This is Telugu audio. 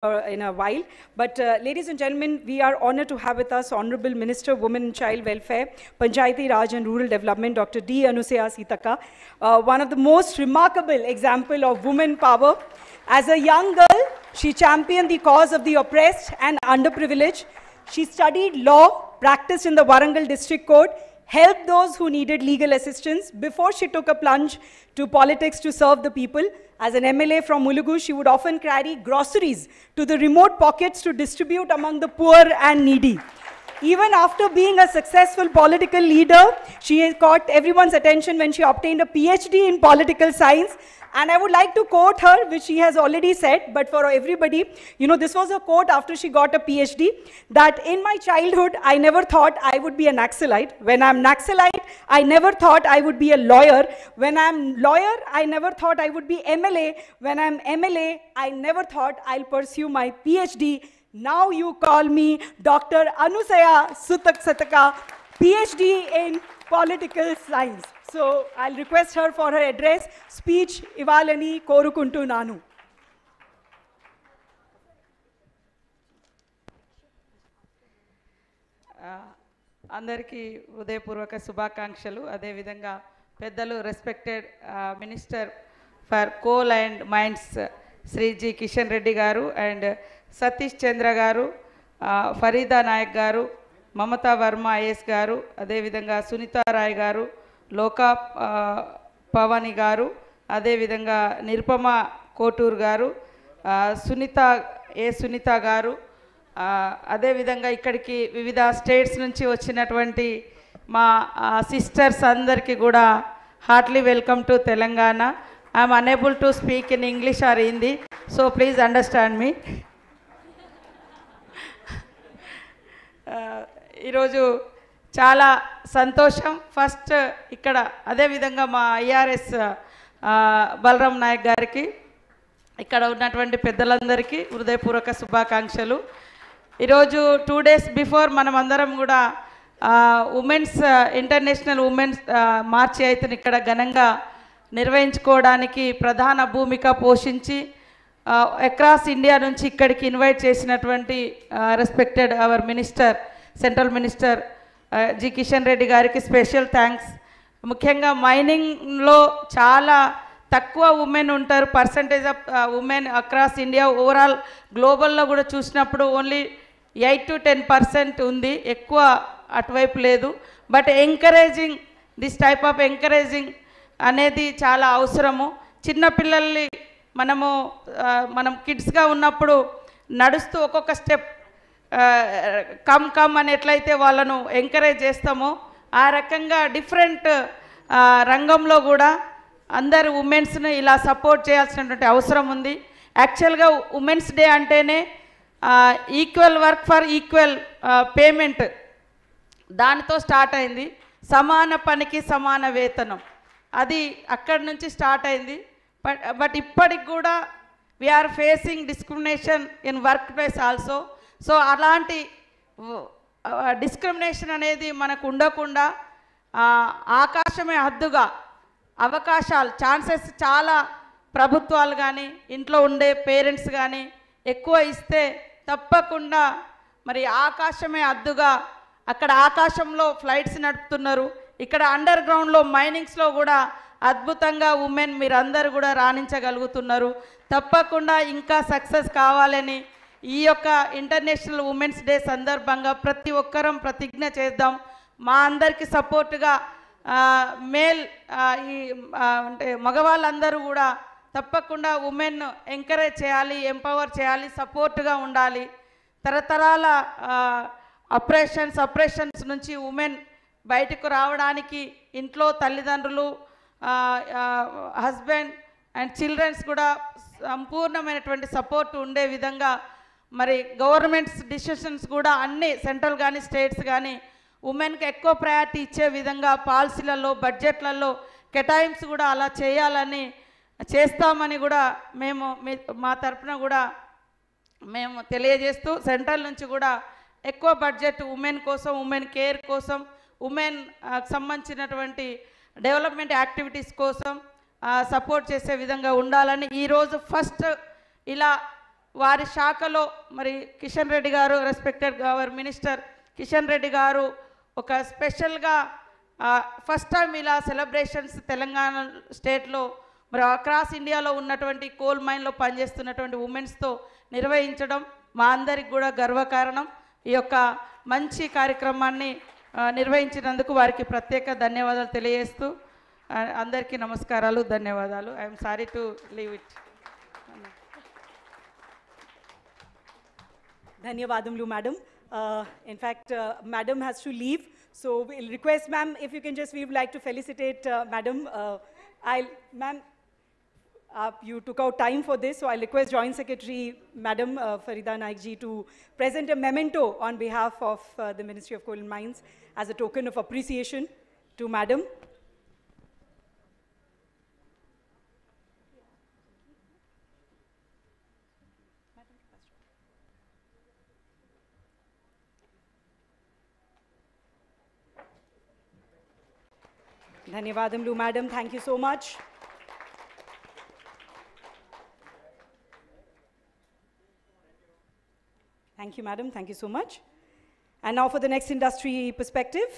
in a while. But ladies and gentlemen, we are honored to have with us Honorable Minister, Women and Child Welfare, Panchayati Raj and Rural Development, Dr. D. Anusaya Sitaka, one of the most remarkable example of women power. As a young girl, she championed the cause of the oppressed and underprivileged. She studied law, practiced in the Warangal District Court, helped those who needed legal assistance before she took a plunge to politics to serve the people. As an MLA from Mulugu, she would often carry groceries to the remote pockets to distribute among the poor and needy. Even after being a successful political leader, she caught everyone's attention when she obtained a PhD in political science. And I would like to quote her, which she has already said, but for everybody, this was a quote after she got a PhD, that in my childhood, I never thought I would be a Naxalite. When I'm Naxalite, I never thought I would be a lawyer. When I'm lawyer, I never thought I would be MLA. When I'm MLA, I never thought I'll pursue my PhD. Now you call me Dr. Anusaya Sitaka, PhD in political science. So I'll request her for her address, speech, Ivalani Korukuntu Nanu. అందరికీ హృదయపూర్వక శుభాకాంక్షలు. అదేవిధంగా పెద్దలు respected minister for coal and mines Shri G Kishan Reddy garu and Satish చంద్ర గారు, ఫరీదా నాయక్ గారు, మమతా వర్మ ఐఎస్ గారు, అదేవిధంగా సునీతారాయ్ గారు, లోకా పవాని గారు, అదేవిధంగా నిరుపమ కోటూర్ గారు, సునీత గారు, అదేవిధంగా ఇక్కడికి వివిధ స్టేట్స్ నుంచి వచ్చినటువంటి మా సిస్టర్స్ అందరికీ కూడా heartly welcome to Telangana. I'm unable to speak in English or Hindi, so please understand me. ఈరోజు చాలా సంతోషం. ఫస్ట్ ఇక్కడ అదేవిధంగా మా ఐఆర్ఎస్ బలరాం నాయక్ గారికి, ఇక్కడ ఉన్నటువంటి పెద్దలందరికీ హృదయపూర్వక శుభాకాంక్షలు. ఈరోజు 2 days బిఫోర్ మనం అందరం కూడా ఉమెన్స్ ఇంటర్నేషనల్ ఉమెన్స్ మార్చి అయితే ఇక్కడ ఘనంగా నిర్వహించుకోవడానికి ప్రధాన భూమిక పోషించి అక్రాస్ ఇండియా నుంచి ఇక్కడికి ఇన్వైట్ చేసినటువంటి respected our minister, central minister G Kishan Reddy గారికి స్పెషల్ థ్యాంక్స్. ముఖ్యంగా మైనింగ్లో చాలా తక్కువ ఉమెన్ ఉంటారు, percentage of women across India, overall గ్లోబల్లో కూడా చూసినప్పుడు ఓన్లీ 8 to 10% ఉంది, ఎక్కువ అటువైపు లేదు. But encouraging, this type of encouraging అనేది చాలా అవసరము. చిన్నపిల్లల్ని మనం కిడ్స్గా ఉన్నప్పుడు నడుస్తూ ఒక్కొక్క స్టెప్ కమ్ అని ఎట్లయితే వాళ్ళను ఎంకరేజ్ చేస్తామో ఆ రకంగా డిఫరెంట్ రంగంలో కూడా అందరు ఉమెన్స్ని ఇలా సపోర్ట్ చేయాల్సినటువంటి అవసరం ఉంది. యాక్చువల్గా ఉమెన్స్ డే అంటేనే equal work for equal payment, దానితో స్టార్ట్ అయింది. సమాన పనికి సమాన వేతనం, అది అక్కడి నుంచి స్టార్ట్ అయింది. బట్ ఇప్పటికి కూడా we are facing discrimination in workplace also. So అలాంటి డిస్క్రిమినేషన్ అనేది మనకు ఉండకుండా ఆకాశమే హద్దుగా అవకాశాలు, ఛాన్సెస్ చాలా ప్రభుత్వాలు కానీ ఇంట్లో ఉండే పేరెంట్స్ కానీ ఎక్కువ ఇస్తే తప్పకుండా మరి ఆకాశమే హద్దుగా, అక్కడ ఆకాశంలో ఫ్లైట్స్ నడుపుతున్నారు, ఇక్కడ అండర్ గ్రౌండ్లో మైనింగ్స్లో కూడా అద్భుతంగా ఉమెన్ మీరందరూ కూడా రాణించగలుగుతున్నారు. తప్పకుండా ఇంకా సక్సెస్ కావాలని ఈ యొక్క ఇంటర్నేషనల్ ఉమెన్స్ డే సందర్భంగా ప్రతి ఒక్కరం ప్రతిజ్ఞ చేద్దాం. మా అందరికీ సపోర్టుగా మేల్ అంటే మగవాళ్ళందరూ కూడా తప్పకుండా ఉమెన్ ఎంకరేజ్ చేయాలి, ఎంపవర్ చేయాలి, సపోర్టుగా ఉండాలి. తరతరాల అప్రెషన్స్ నుంచి ఉమెన్ బయటకు రావడానికి ఇంట్లో తల్లిదండ్రులు, హస్బెండ్ అండ్ చిల్డ్రన్స్ కూడా సంపూర్ణమైనటువంటి సపోర్ట్ ఉండే విధంగా మరి గవర్నమెంట్స్ డిసిషన్స్ కూడా అన్ని సెంట్రల్ కానీ స్టేట్స్ కానీ ఉమెన్కి ఎక్కువ ప్రయారిటీ ఇచ్చే విధంగా పాలసీలలో, బడ్జెట్లలో కేటాయింపు కూడా అలా చేయాలని చేస్తామని కూడా మేము మా తరఫున కూడా మేము తెలియజేస్తూ, సెంట్రల్ నుంచి కూడా ఎక్కువ బడ్జెట్ ఉమెన్ కోసం, ఉమెన్ కేర్ కోసం, ఉమెన్ సంబంధించినటువంటి డెవలప్మెంట్ యాక్టివిటీస్ కోసం సపోర్ట్ చేసే విధంగా ఉండాలని ఈరోజు ఫస్ట్ ఇలా వారి శాఖలో మరి కిషన్ రెడ్డి గారు, respected our minister Kishan Reddy గారు ఒక స్పెషల్గా ఫస్ట్ టైం ఇలా సెలబ్రేషన్స్ తెలంగాణ స్టేట్లో మరి అక్రాస్ ఇండియాలో ఉన్నటువంటి కోల్ మైన్లో పనిచేస్తున్నటువంటి ఉమెన్స్తో నిర్వహించడం మా అందరికి కూడా గర్వకారణం. ఈ యొక్క మంచి కార్యక్రమాన్ని నిర్వహించినందుకు వారికి ప్రత్యేక ధన్యవాదాలు తెలియజేస్తూ అందరికీ నమస్కారాలు, ధన్యవాదాలు. I'm sorry to leave it. Dhanyavadamlu, madam. In fact, madam has to leave, so we'll request ma'am if you can just, we would like to felicitate madam. Ma'am, you took out time for this, so I'll request Joint Secretary Madam Farida Naik ji to present a memento on behalf of the Ministry of Coal and Mines as a token of appreciation to madam. Dhanyavadamlu, madam. Thank you so much. Thank you, madam. Thank you so much. And now for the next industry perspective.